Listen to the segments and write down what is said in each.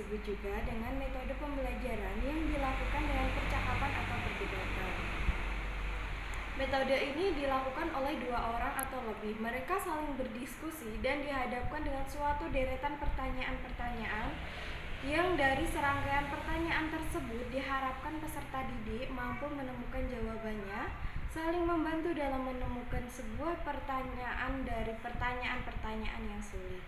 disebut juga dengan metode pembelajaran yang dilakukan dengan percakapan atau perdebatan. Metode ini dilakukan oleh dua orang atau lebih. Mereka saling berdiskusi dan dihadapkan dengan suatu deretan pertanyaan-pertanyaan yang dari serangkaian pertanyaan tersebut diharapkan peserta didik mampu menemukan jawabannya, saling membantu dalam menemukan sebuah pertanyaan dari pertanyaan-pertanyaan yang sulit.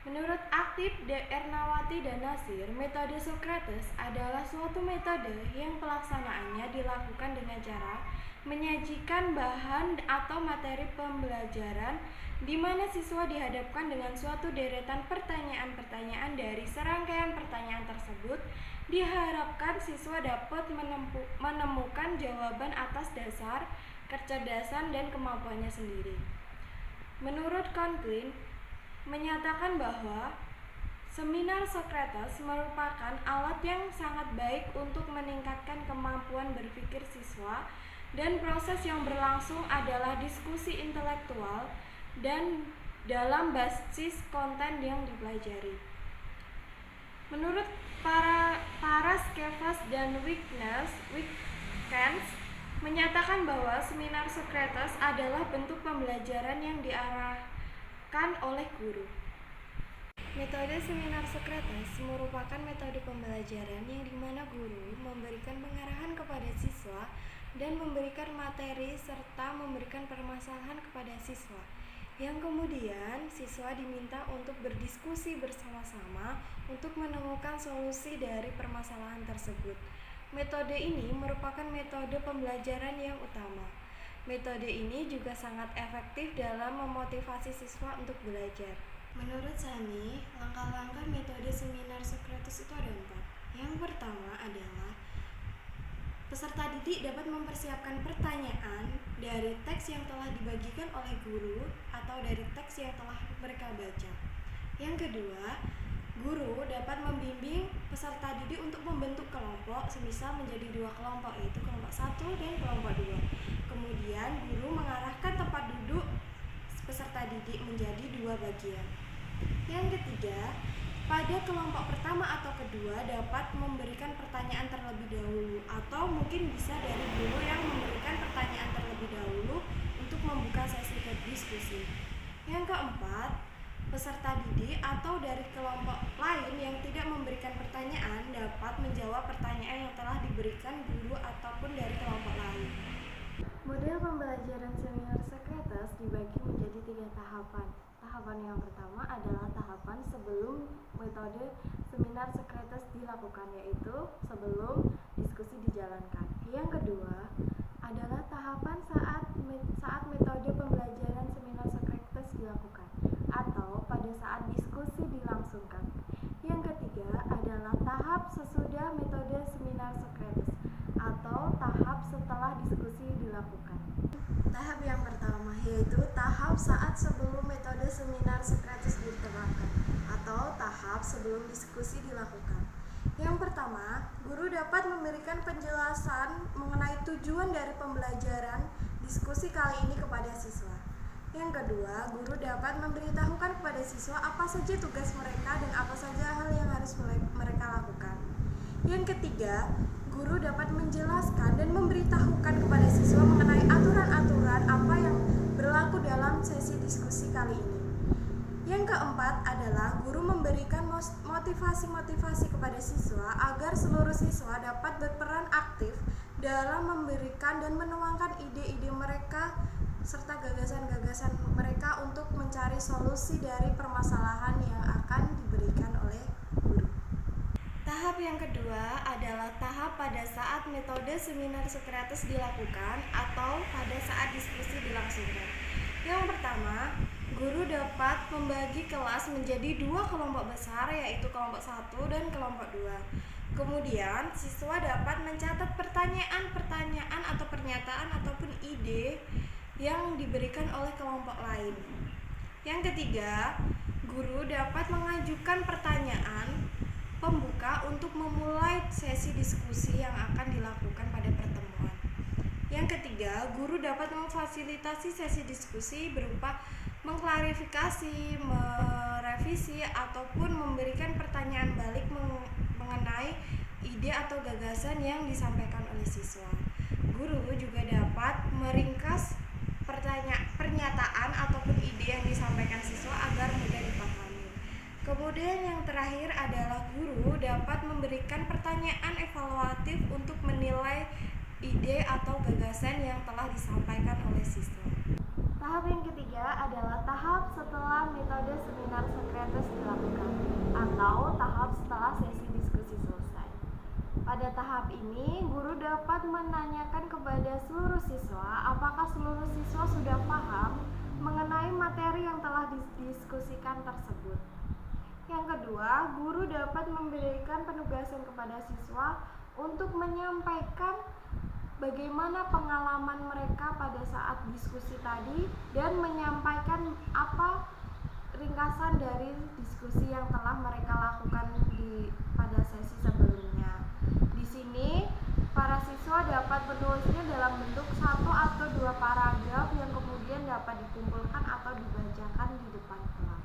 Menurut Aktip, Ernawati, dan Nasir, metode Socrates adalah suatu metode yang pelaksanaannya dilakukan dengan cara menyajikan bahan atau materi pembelajaran di mana siswa dihadapkan dengan suatu deretan pertanyaan-pertanyaan. Dari serangkaian pertanyaan tersebut, diharapkan siswa dapat menemukan jawaban atas dasar kecerdasan dan kemampuannya sendiri. Menurut Conklin, menyatakan bahwa seminar Socrates merupakan alat yang sangat baik untuk meningkatkan kemampuan berpikir siswa, dan proses yang berlangsung adalah diskusi intelektual dan dalam basis konten yang dipelajari. Menurut para Scaffas dan Wickens menyatakan bahwa seminar Socrates adalah bentuk pembelajaran yang diarahkan oleh guru. Metode seminar Socrates merupakan metode pembelajaran yang dimana guru memberikan pengarahan kepada siswa dan memberikan materi serta memberikan permasalahan kepada siswa, yang kemudian siswa diminta untuk berdiskusi bersama-sama untuk menemukan solusi dari permasalahan tersebut. Metode ini merupakan metode pembelajaran yang utama. Metode ini juga sangat efektif dalam memotivasi siswa untuk belajar. Menurut Sani, langkah-langkah metode seminar Socrates itu ada 4. Yang pertama adalah peserta didik dapat mempersiapkan pertanyaan dari teks yang telah dibagikan oleh guru atau dari teks yang telah mereka baca. Yang kedua, guru dapat membimbing peserta didik untuk membentuk kelompok, semisal menjadi 2 kelompok, yaitu kelompok 1 dan kelompok 2. Kemudian guru mengarahkan tempat duduk peserta didik menjadi 2 bagian. Yang ketiga, pada kelompok pertama atau kedua dapat memberikan pertanyaan terlebih dahulu, atau mungkin bisa dari guru yang memberikan pertanyaan terlebih dahulu untuk membuka sesi diskusi. Yang keempat, peserta didik atau dari kelompok lain yang tidak memberikan pertanyaan dapat menjawab pertanyaan yang telah diberikan guru ataupun dari kelompok lain. Model pembelajaran seminar Socrates dibagi menjadi 3 tahapan. Tahapan yang pertama adalah tahapan sebelum metode seminar Socrates dilakukan, yaitu sebelum diskusi dijalankan. Yang kedua adalah tahapan saat metode pembelajaran seminar Socrates dilakukan, atau pada saat diskusi dilangsungkan. Yang ketiga adalah tahap sesudah metode seminar Socrates, atau tahap setelah diskusi dilakukan. Tahap yang pertama yaitu tahap saat sebelum metode seminar Socrates diterapkan, atau tahap sebelum diskusi dilakukan. Yang pertama, guru dapat memberikan penjelasan mengenai tujuan dari pembelajaran diskusi kali ini kepada siswa. Yang kedua, guru dapat memberitahukan kepada siswa apa saja tugas mereka dan apa saja hal yang harus mereka lakukan. Yang ketiga, guru dapat menjelaskan dan memberitahukan kepada siswa mengenai aturan-aturan apa yang berlaku dalam sesi diskusi kali ini. Yang keempat adalah guru memberikan motivasi-motivasi kepada siswa agar seluruh siswa dapat berperan aktif dalam memberikan dan menuangkan ide-ide mereka serta gagasan-gagasan mereka untuk mencari solusi dari permasalahan yang akan diberikan oleh guru. Tahap yang kedua adalah tahap pada saat metode seminar Socrates dilakukan atau pada saat diskusi dilangsungkan. Yang pertama, guru dapat membagi kelas menjadi 2 kelompok besar, yaitu kelompok 1 dan kelompok 2. Kemudian, siswa dapat mencatat pertanyaan-pertanyaan atau pernyataan ataupun ide yang diberikan oleh kelompok lain. Yang ketiga, guru dapat mengajukan pertanyaan pembuka untuk memulai sesi diskusi yang akan dilakukan pada pertemuan. Yang ketiga, guru dapat memfasilitasi sesi diskusi berupa mengklarifikasi, merevisi merevisi ataupun memberikan pertanyaan balik mengenai ide atau gagasan yang disampaikan oleh siswa. Guru juga dapat meringkas pernyataan ataupun ide yang disampaikan siswa agar mudah dipahami. Kemudian yang terakhir adalah guru dapat memberikan pertanyaan evaluatif untuk menilai ide atau gagasan yang telah disampaikan oleh siswa. Tahap yang ketiga adalah tahap setelah metode seminar Socrates dilakukan atau tahap setelah sesi diskusi selesai. Pada tahap ini, guru dapat menanyakan kepada seluruh siswa apakah seluruh siswa sudah paham mengenai materi yang telah didiskusikan tersebut. Yang kedua, guru dapat memberikan penugasan kepada siswa untuk menyampaikan bagaimana pengalaman mereka pada saat diskusi tadi dan menyampaikan apa ringkasan dari diskusi yang telah mereka lakukan pada sesi sebelumnya. Di sini para siswa dapat menulisnya dalam bentuk 1 atau 2 paragraf yang kemudian dapat dikumpulkan atau dibacakan di depan kelas.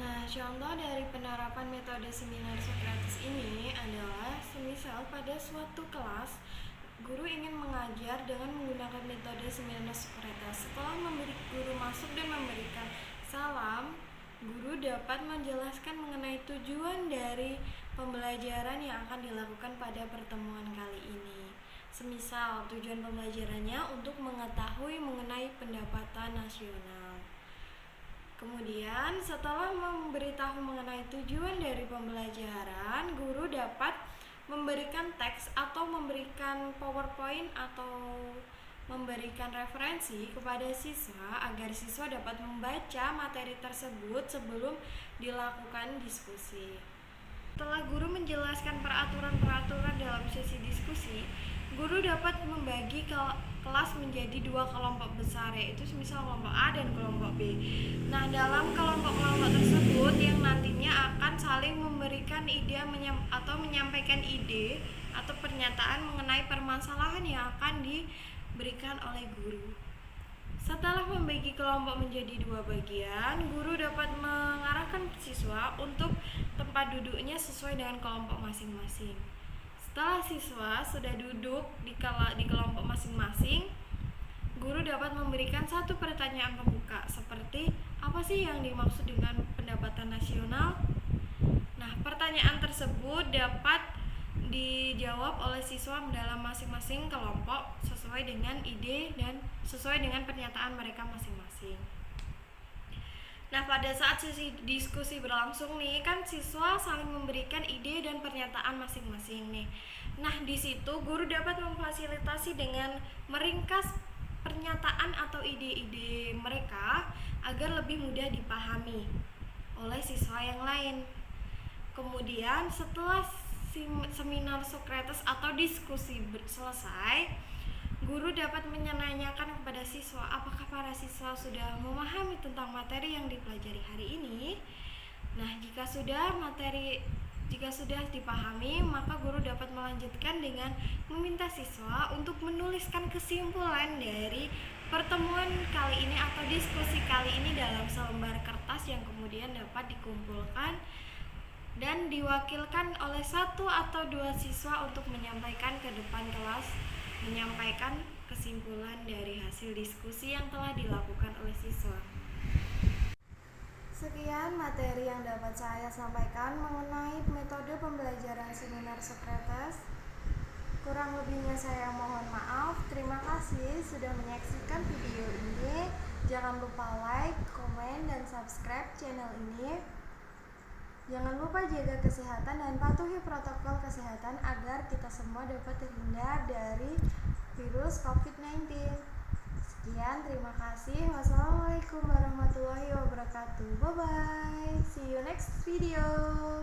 Nah, contoh dari penerapan metode seminar Socrates ini adalah semisal pada suatu kelas guru ingin mengajar dengan menggunakan metode seminar Socrates. Setelah guru masuk dan memberikan salam, guru dapat menjelaskan mengenai tujuan dari pembelajaran yang akan dilakukan pada pertemuan kali ini. Semisal tujuan pembelajarannya untuk mengetahui mengenai pendapatan nasional. Kemudian setelah memberitahu mengenai tujuan dari pembelajaran, guru dapat memberikan teks atau memberikan PowerPoint atau memberikan referensi kepada siswa agar siswa dapat membaca materi tersebut sebelum dilakukan diskusi. Setelah guru menjelaskan peraturan-peraturan dalam sesi diskusi, guru dapat membagi kelas menjadi 2 kelompok besar, yaitu misal kelompok A dan kelompok B. Nah, dalam kelompok-kelompok tersebut yang nantinya akan saling memberikan ide atau menyampaikan ide atau pernyataan mengenai permasalahan yang akan diberikan oleh guru. Setelah membagi kelompok menjadi 2 bagian, guru dapat mengarahkan siswa untuk tempat duduknya sesuai dengan kelompok masing-masing. Setelah siswa sudah duduk di kelompok masing-masing, guru dapat memberikan satu pertanyaan pembuka seperti apa sih yang dimaksud dengan pendapatan nasional? Nah, pertanyaan tersebut dapat dijawab oleh siswa dalam masing-masing kelompok sesuai dengan ide dan sesuai dengan pernyataan mereka masing-masing. Nah, pada saat sesi diskusi berlangsung nih, kan siswa saling memberikan ide dan pernyataan masing-masing nih. Nah, di situ guru dapat memfasilitasi dengan meringkas pernyataan atau ide-ide mereka agar lebih mudah dipahami oleh siswa yang lain. Kemudian setelah seminar Socrates atau diskusi selesai, guru dapat menanyakan kepada siswa apakah para siswa sudah memahami tentang materi yang dipelajari hari ini. Nah, jika sudah dipahami, maka guru dapat melanjutkan dengan meminta siswa untuk menuliskan kesimpulan dari pertemuan kali ini atau diskusi kali ini dalam selembar kertas yang kemudian dapat dikumpulkan dan diwakilkan oleh 1 atau 2 siswa untuk menyampaikan ke depan kelas, menyampaikan kesimpulan dari hasil diskusi yang telah dilakukan oleh siswa. Sekian materi yang dapat saya sampaikan mengenai metode pembelajaran seminar Socrates. Kurang lebihnya saya mohon maaf. Terima kasih sudah menyaksikan video ini. Jangan lupa like, komen, dan subscribe channel ini. Jangan lupa jaga kesehatan dan patuhi protokol kesehatan agar kita semua dapat terhindar dari virus COVID-19. Sekian, terima kasih. Wassalamualaikum warahmatullahi wabarakatuh. Bye bye. See you next video.